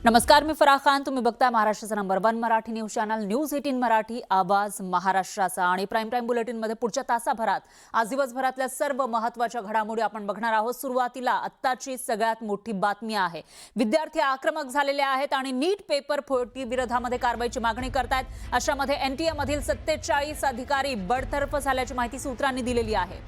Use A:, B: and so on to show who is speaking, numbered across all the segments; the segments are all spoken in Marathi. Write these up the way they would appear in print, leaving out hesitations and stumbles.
A: नमस्कार, मी फराह खान. तुम्ही बघताय महाराष्ट्राचा number 1 Marathi news channel news 18 Marathi, आवाज महाराष्ट्राचा. आणि प्राईम टाइम बुलेटिन मध्ये पुढच्या तासाभरात आज दिवसभरातल्या सर्व महत्त्वाच्या घडामोडी आपण बघणार आहोत. सुरुवातीला आत्ताची सगळ्यात मोठी बातमी आहे. विद्यार्थी आक्रमक झालेले आहेत आणि नीट पेपर फुटी विरोधामध्ये कारवाईची मागणी करतायत. अशामध्ये एनटीए मधील 47 अधिकारी बडतर्फ झाल्याची माहिती सूत्रांनी दिलेली आहे.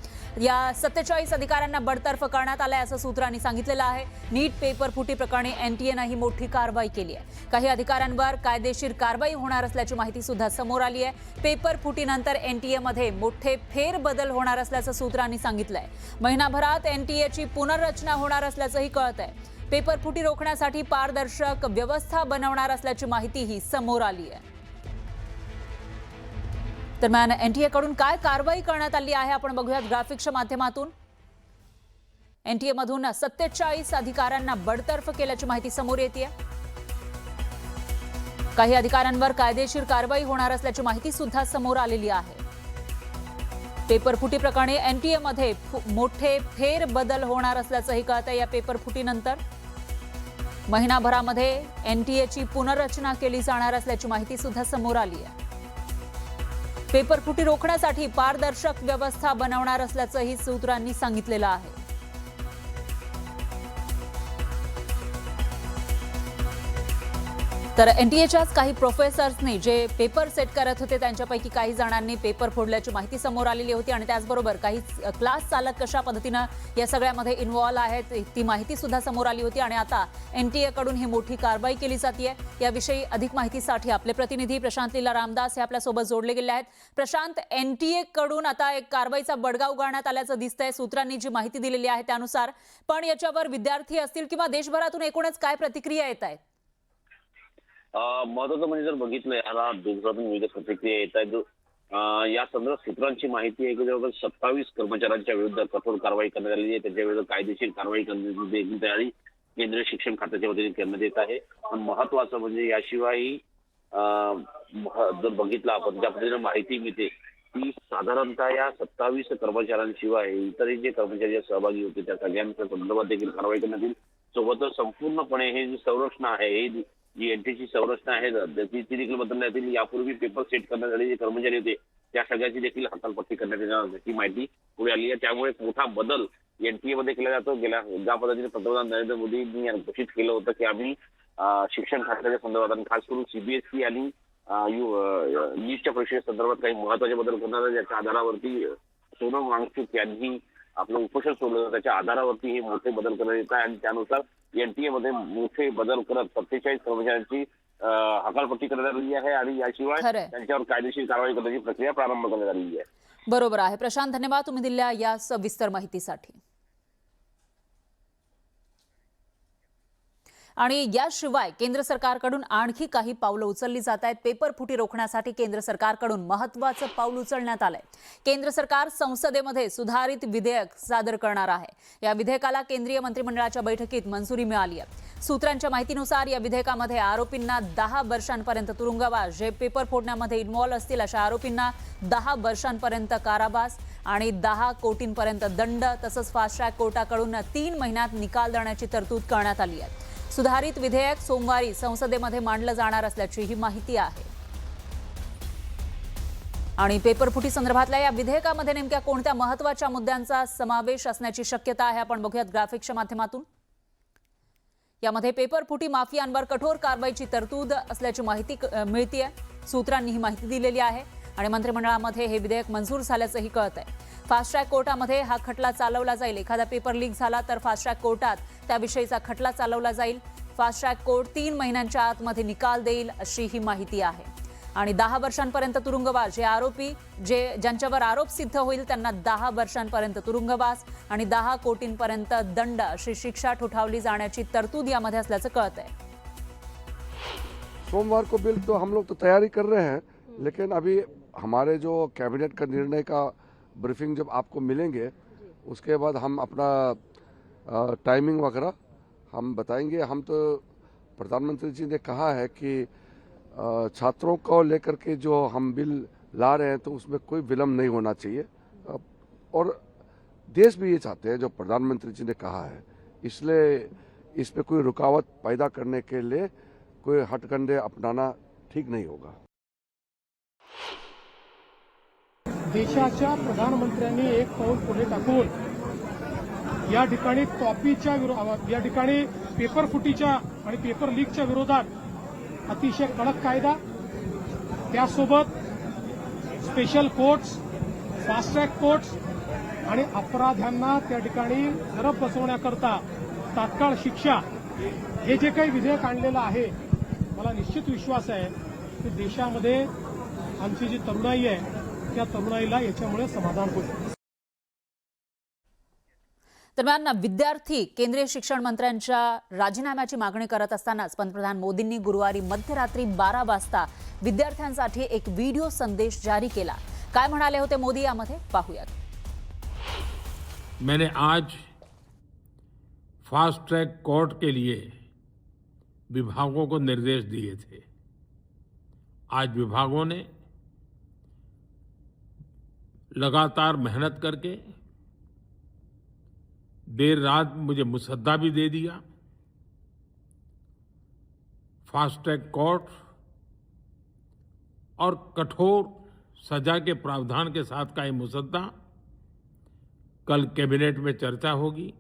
A: या 47 अधिकाऱ्यांना बडतर्फ करण्यात आले असं सूत्रांनी सांगितलेलं आहे. नीट पेपर फुटी प्रकरणी एनटीएने ही मोठी कारवाई केली आहे. काही अधिकाऱ्यांवर कायदेशीर कारवाई होणार असल्याची माहिती सुद्धा समोर आली आहे. पेपर फुटीनंतर एनटीए मध्ये मोठे फेरबदल होणार असल्याचं सूत्रांनी सांगितलंय. महिनाभरात एनटीएची पुनर्रचना होणार असल्याचंही कळत आहे. पेपर फुटी रोखण्यासाठी पारदर्शक व्यवस्था बनवणार असल्याची माहितीही समोर आली आहे. दरम्यान एनटीए कडून काय कारवाई करण्यात आली आहे आपण बघूयात ग्राफिक्सच्या माध्यमातून. एनटीए मधून 47 अधिकाऱ्यांना बडतर्फ केल्याची माहिती समोर येते. काही अधिकाऱ्यांवर कायदेशीर कारवाई होणार असल्याची माहिती सुद्धा समोर आलेली आहे. पेपर फुटी प्रकरणी एनटीए मध्ये मोठे फेरबदल होणार असल्याचंही कळतंय. या पेपर फुटीनंतर महिनाभरामध्ये एनटीएची पुनर्रचना केली जाणार असल्याची माहिती सुद्धा समोर आली आहे. पेपर फुटी रोखण्यासाठी पारदर्शक व्यवस्था बनवणार असल्याचंही सूत्रांनी सांगितलेलं आहे. तर एनटीएच्याच काही प्रोफेसर्सनी जे पेपर सेट करत होते त्यांच्यापैकी काही जणांनी पेपर फोडल्याची माहिती समोर आलेली होती. आणि त्याचबरोबर काही क्लास चालक कशा पद्धतीनं या सगळ्यामध्ये इन्व्हॉल्व आहेत ती माहिती सुद्धा समोर आली होती. आणि आता एनटीए कडून ही मोठी कारवाई केली जाते. याविषयी अधिक माहितीसाठी आपले प्रतिनिधी प्रशांत लीला रामदास हे आपल्यासोबत जोडले गेले आहेत. प्रशांत, एनटीए कडून आता एक कारवाईचा बडगा उगारण्यात आल्याचं दिसतंय सूत्रांनी जी माहिती दिलेली आहे त्यानुसार. पण याच्यावर विद्यार्थी असतील किंवा देशभरातून एकूणच काय प्रतिक्रिया येत आहेत?
B: महत्वाचं म्हणजे जर बघितलं याला देशभरातून विविध प्रतिक्रिया येत आहेत. या संदर्भात सूत्रांची माहिती आहे की जवळपास 27 कर्मचाऱ्यांच्या विरुद्ध कठोर कारवाई करण्यात आलेली आहे. त्यांच्या विरुद्ध कायदेशीर कारवाई करण्याची तयारी केंद्रीय शिक्षण खात्याच्या वतीने करण्यात येत आहे. पण महत्वाचं म्हणजे याशिवाय जर बघितलं आपण ज्या पद्धतीने माहिती मिळते ती साधारणतः या 27 कर्मचाऱ्यांशिवाय इतरही जे कर्मचारी सहभागी होते त्या सगळ्यांच्या संदर्भात देखील कारवाई करण्यात येईल. सोबतच संपूर्णपणे हे जी संरचना आहे हे जी एनटीची संरचना आहे ती देखील बदलण्यात येईल. यापूर्वी पेपर सेट करण्यात आलेले जे कर्मचारी होते त्या सगळ्याची देखील हकालपट्टी करण्यात येणार असल्याची माहिती पुढे आली आहे. त्यामुळे मोठा बदल एनटीए मध्ये केला जातो. ज्या पद्धतीने पंतप्रधान नरेंद्र मोदींनी घोषित केलं होतं की आम्ही शिक्षण खात्याच्या संदर्भात खास करून सीबीएसई आणि नीटच्या परीक्षेच्या संदर्भात काही महत्वाचे बदल करणार ज्याच्या आधारावरती सोनम वांगचुक यांनी आपलं उपोषण सोडलं. त्याच्या आधारावरती हे मोठे बदल करण्यात येत आहे आणि त्यानुसार एनटीए मध्ये मोठे बदल करत 47 कर्मचाऱ्यांची हकालपट्टी करण्यात आली आहे आणि याशिवाय त्यांच्यावर कायदेशीर कारवाई करण्याची प्रक्रिया प्रारंभ करण्यात आलेली आहे.
A: बरोबर आहे प्रशांत, धन्यवाद तुम्ही दिलेल्या या सविस्तर माहितीसाठी. आणि याशिवाय केंद्र सरकारकडून आणखी काही पावलं उचलली जात आहेत. पेपर फुटी रोखण्यासाठी केंद्र सरकारकडून महत्त्वाचं पाऊल उचलण्यात आलंय. केंद्र सरकार संसदेमध्ये सुधारित विधेयक सादर करणार आहे. या विधेयकाला केंद्रीय मंत्रिमंडळाच्या बैठकीत मंजुरी मिळाली आहे. सूत्रांच्या माहितीनुसार या विधेयकामध्ये आरोपींना 10 वर्षांपर्यंत तुरुंगवास, जे पेपर फोडण्यामध्ये इन्व्हॉल्व असतील अशा आरोपींना 10 वर्षांपर्यंत कारावास आणि 10 कोटींपर्यंत दंड तसंच फास्ट ट्रॅक कोर्टाकडून 3 महिन्यात निकाल देण्याची तरतूद करण्यात आली आहे. सुधारित विधेयक सोमवारी संसदेमध्ये मांडलं जाणार असल्याची ही माहिती आहे. आणि पेपर फुटी संदर्भातल्या या विधेयकामध्ये नेमक्या कोणत्या महत्त्वाच्या मुद्द्यांचा समावेश असण्याची शक्यता आहे आपण बघूयात ग्राफिक्सच्या माध्यमातून. यामध्ये पेपर फुटी माफियांवर कठोर कारवाईची तरतूद असल्याची माहिती मिळते. सूत्रांनी ही माहिती दिलेली आहे आणि मंत्रिमंडळामध्ये हे विधेयक मंजूर झाल्याचंही कळत आहे. फास्ट ट्रॅक कोर्टामध्ये हा खटला चालवला जाईल. एखादा पेपर लीक झाला तर फास्ट ट्रॅक कोर्टात त्याविषयीचा खटला चालवला जाईल. फास्ट ट्रॅक कोर्ट 3 महिन्यांच्या आतमध्ये निकाल देईल अशी ही माहिती आहे. आणि 10 वर्षांपर्यंत तुरुंगवास, जे आरोपी ज्यांच्यावर आरोप सिद्ध होईल त्यांना 10 वर्षांपर्यंत तुरुंगवास आणि 10 कोटींपर्यंत दंड अशी शिक्षा ठोठावली जाण्याची तरतूद यामध्ये असल्याचं कळत आहे.
C: सोमवार को बिल तो हम लोग तो तैयारी कर रहे हैं, लेकिन अभी हमारे जो कैबिनेट का निर्णय का ब्रीफिंग जब आपको मिलेंगे उसके बाद हम अपना टाइमिंग वगैरह हम बताएंगे. हम तो प्रधानमंत्री जी ने कहा है कि छात्रों को लेकर के जो हम बिल ला रहे हैं तो उसमें कोई विलम्ब नहीं होना चाहिए. और देश भी ये चाहते हैं जो प्रधानमंत्री जी ने कहा है, इसलिए इस पे कोई रुकावट पैदा करने के लिए कोई हथकंडे अपनाना ठीक नहीं होगा।
D: देशाच्या प्रधानमंत्र्यांनी एक पाऊल पुढे टाकून या ठिकाणी या ठिकाणी पेपर फुटीच्या आणि पेपर लीकच्या विरोधात अतिशय कडक कायदा, त्यासोबत special courts, fast track courts आणि अपराध्यांना त्या ठिकाणी झडप बसवण्याकरता तात्काळ शिक्षा, हे जे काही विधेयक आणलेलं आहे, मला निश्चित विश्वास आहे की देशामध्ये आमची जी तरुणाई आहे त्या तरुणाईला याच्यामुळे समाधान होईल.
A: दरम्यान विद्यार्थी केंद्रीय शिक्षण मंत्र्यांच्या राजीनाम्याची मागणी करत असतानाच पंतप्रधान मोदींनी गुरुवारी मध्यरात्री 12 वाजता विद्यार्थ्यांसाठी एक व्हिडिओ संदेश जारी केला. काय म्हणाले होते मोदी यामध्ये पाहूयात.
E: मैंने आज फास्ट ट्रैक कोर्ट के लिए विभागों को निर्देश दिए थे. आज विभागों ने लगातार मेहनत करके देर रात मुझे मुसद्दा भी दे दिया. फास्ट ट्रैक कोर्ट और कठोर सजा के प्रावधान के साथ का ये मुसद्दा कल कैबिनेट में चर्चा होगी.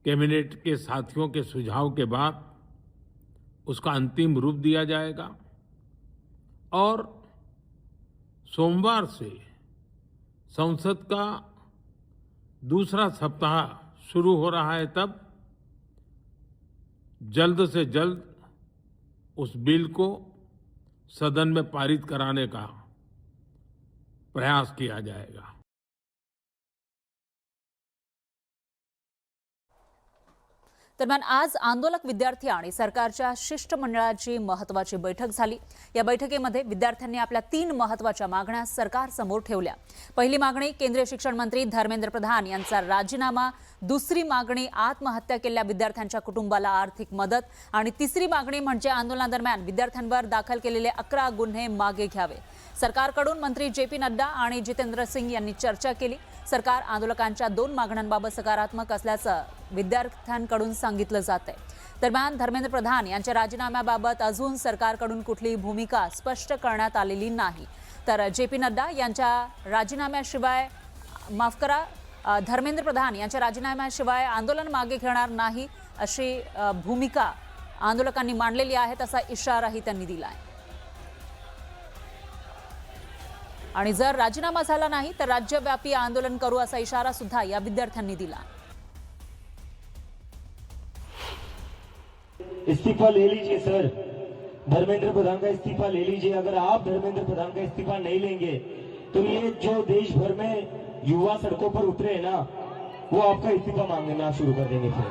E: कैबिनेट के साथियों के सुझाव के बाद उसका अंतिम रूप दिया जाएगा और सोमवार से संसद का दूसरा सप्ताह शुरू हो रहा है. तब जल्द से जल्द उस बिल को सदन में पारित कराने का प्रयास किया जाएगा.
A: दरम्यान आज आंदोलक विद्यार्थी आणि सरकारच्या शिष्टमंडळाची महत्त्वाची बैठक झाली. या बैठकीमध्ये विद्यार्थ्यांनी आपल्या 3 महत्त्वाच्या मागण्या सरकारसमोर ठेवल्या. पहिली मागणी केंद्रीय शिक्षण मंत्री धर्मेंद्र प्रधान यांचा राजीनामा, दुसरी मागणी आत्महत्या केलेल्या विद्यार्थ्यांच्या कुटुंबाला आर्थिक मदत आणि तिसरी मागणी म्हणजे आंदोलनादरम्यान विद्यार्थ्यांवर दाखल केलेले 11 गुन्हे मागे घ्यावे. सरकारकडून मंत्री जे.पी. नड्डा आणि जितेंद्र सिंग यांनी चर्चा केली. सरकार आंदोलकांच्या 2 मागण्यांबाबत सकारात्मक असल्याचं विद्यार्थ्यांकडून सांगितलं जात आहे. दरम्यान धर्मेंद्र प्रधान यांच्या राजीनाम्याबाबत अजून सरकारकडून कुठलीही भूमिका स्पष्ट करण्यात आलेली नाही. तर जे.पी. नड्डा यांच्या राजीनाम्याशिवाय धर्मेंद्र प्रधान यांच्या राजीनाम्याशिवाय आंदोलन मागे घेणार नाही अशी भूमिका आंदोलकांनी मांडलेली आहे. तसा इशाराही त्यांनी दिला आहे. आणि जर राजीनामा झाला नाही तर राज्यव्यापी आंदोलन करू असा इशारा सुद्धा या विद्यार्थ्यांनी दिला.
F: इस्तीफा ले लीजिए सर, धर्मेंद्र प्रधान का इस्तीफा ले लीजिए. अगर आप धर्मेंद्र प्रधान का इस्तीफा नहीं लेंगे तो ये जो देश भर में युवा सड़कों पर उतरे हैं ना, वो आपका इस्तीफा मांगना शुरू कर देंगे. फिर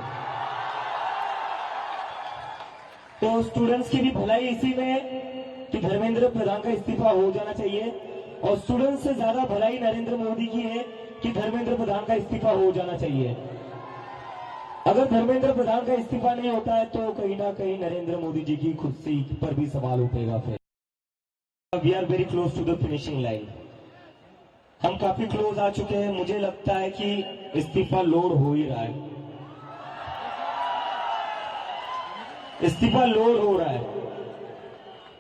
F: तो स्टूडेंट्स की भी भलाई इसी में कि धर्मेंद्र प्रधान का इस्तीफा हो जाना चाहिए और स्टूडेंट्स से ज्यादा भलाई नरेंद्र मोदी की है कि धर्मेंद्र प्रधान का इस्तीफा हो जाना चाहिए. अगर धर्मेंद्र प्रधान का इस्तीफा नहीं होता है तो कहीं ना कहीं नरेंद्र मोदी जी की कुर्सी पर भी सवाल उठेगा. फिर we are very close to the finishing line. हम काफी क्लोज आ चुके हैं. मुझे लगता है कि इस्तीफा लोड हो ही रहा है. इस्तीफा लोड हो रहा है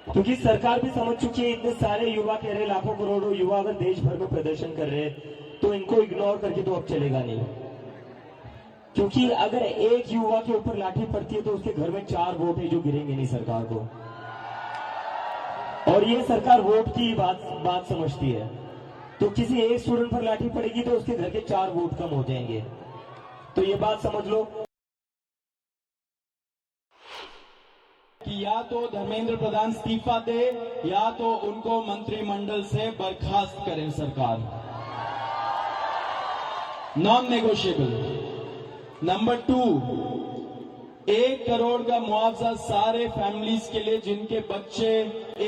F: क्योंकि सरकार भी समझ चुकी है इतने सारे युवा कह रहे, लाखों करोड़ों युवा अगर देश भर में प्रदर्शन कर रहे तो इनको इग्नोर करके तो अब चलेगा नहीं. क्योंकि अगर एक युवा के ऊपर लाठी पड़ती है तो उसके घर में 4 वोट है जो गिरेंगे नहीं सरकार को. और ये सरकार वोट की बात समझती है. तो किसी एक स्टूडेंट पर लाठी पड़ेगी तो उसके घर के 4 वोट कम हो जाएंगे. तो ये बात समझ लो
G: कि या तो धर्मेंद्र प्रधान इस्तीफा दे या तो उनको मंत्रिमंडल से बर्खास्त करें सरकार. Non negotiable. नंबर 2, 1 करोड़ का मुआवजा सारे फैमिलीज के लिए जिनके बच्चे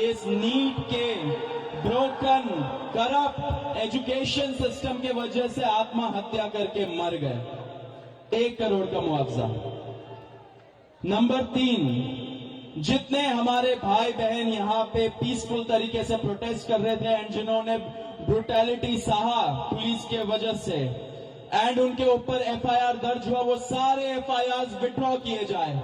G: इस नीट के ब्रोकन करप्ट एजुकेशन सिस्टम के वजह से आत्महत्या करके मर गए. 1 करोड़ का मुआवजा. नंबर 3, जितने हमारे भाई बहन यहां पे पीसफुल तरीके से प्रोटेस्ट कर रहे थे एंड जिन्होंने ब्रुटैलिटी सहा पुलिस के वजह से, एंड उनके ऊपर FIR दर्ज हुआ, वो सारे FIRs विड्रॉ किए जाए।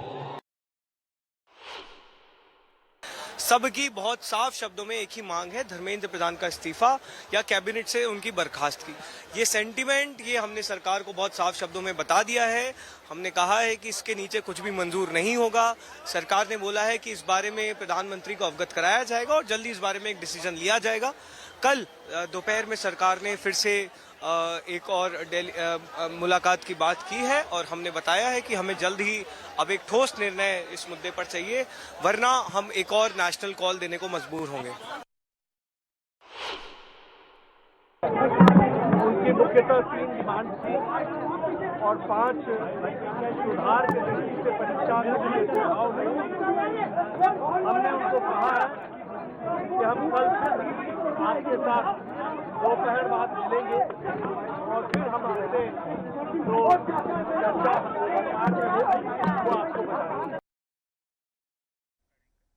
H: सबकी बहुत साफ शब्दों में एक ही मांग है, धर्मेंद्र प्रधान का इस्तीफा या कैबिनेट से उनकी बर्खास्तगी। ये सेंटीमेंट ये हमने सरकार को बहुत साफ शब्दों में बता दिया है। हमने कहा है कि इसके नीचे कुछ भी मंजूर नहीं होगा। सरकार ने बोला है कि इस बारे में प्रधानमंत्री को अवगत कराया जाएगा और जल्दी इस बारे में एक डिसीजन लिया जाएगा। कल दोपहर में सरकार ने फिर से एक और मुलाकात की बात की है और हमने बताया है कि हमें जल्द ही अब एक ठोस निर्णय इस मुद्दे पर चाहिए, वरना हम एक और नेशनल कॉल देने को मजबूर होंगे।
I: उनकी मुख्यतः 3 डिमांड थी और 5 सुधार के दृष्टि से परीक्षा के सुझाव में हमने उनको कहा है कि हम कल फिर आपके साथ दोपहर बाद मिलेंगे और फिर हम अपने जो चर्चा वो आपको बताएंगे।